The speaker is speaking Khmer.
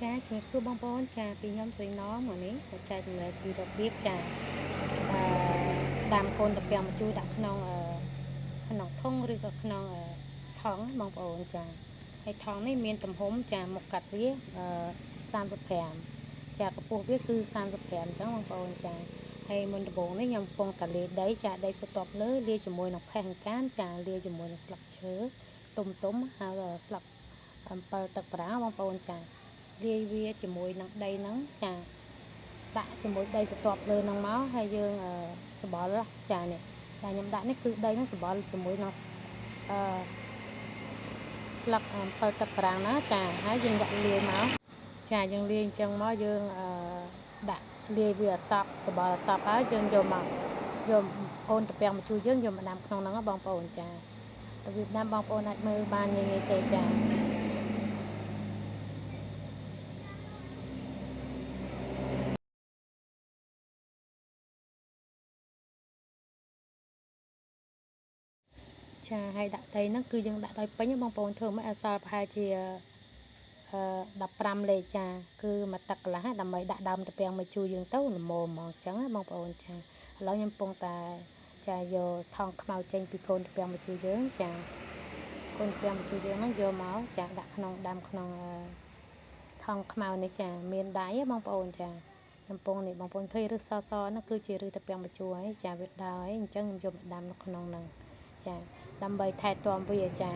ចាជំរាបសួរបងប្អូនចាពីខ្ញុំស្រីណមកនេះចែកចម្លែកពីរបៀបចាដាំកូនតាពាំងម្ជូរដាក់ក្នុងធុងឬក៏ក្នុងថង់បងប្អូនចាហើយថង់នេះមានទំហំចាមុខកាត់វា35ចាកម្ពស់វាគឺ35អញ្ចឹងបងប្អូនចាហើយមុនដំបូងនេះខ្ញុំកំពុងតែលាយដីចាដីស្ទាប់លើលាយជាមួយនឹងផេះអង្កានចាលាយជាមួយនឹងស្លឹកឈើទុំហើយស្លឹកអំពិលទឹកប្រាបងប្អូនចាលាយវាជាមួយនឹងដីហ្នឹងចាដាក់ជាមួយដីស្ទាប់លើហ្នឹងមកហើយយើងសបល់ចានេះតែខ្ញុំដាក់នេះគឺដីហ្នឹងសបល់ជាមួយនឹងស្លឹកអំពិលទឹកប្រាំងណាចាហើយយើងដាក់លាយមកចាយើងលាយអញ្ចឹងមកយើងដាក់លាយវាឲ្យសព្វសបល់ឲ្យសព្វហើយយើងយកអូនតាពាំងម្ជូរយើងយកមកដាំក្នុងហ្នឹងបងប្អូនចារបៀបដាំបងប្អូនអាចមើលបានងាយៗទេចាចាហើយដាក់ដីហ្នឹងគឺយើងដាក់ឲ្យពេញបងប្អូនធ្វើមកឲ្យសល់ប្រហែលជា15លេខចាគឺមួយទឹកកន្លះដើម្បីដាក់ដើមតាពាំងម្ជូរយើងទៅល្មមហ្មងអញ្ចឹងណាបងប្អូនចាឥឡូវខ្ញុំកំពុងតែចាយកថង់ខ្មៅចេញពីកូនតាពាំងម្ជូរយើងចាកូនតាពាំងម្ជូរយើងហ្នឹងយកមកចាដាក់ក្នុងដាំក្នុងថង់ខ្មៅនេះចាមានដៃបងប្អូនចាកំពុងនេះបងប្អូនឃើញឬសហ្នឹងគឺជាឬតាពាំងម្ជូរហើយចាវាដើរហើយអញ្ចឹងខ្ញុំយកមកដាំនៅក្នុងហ្នឹងចាដើម្បីថែទាំវាចា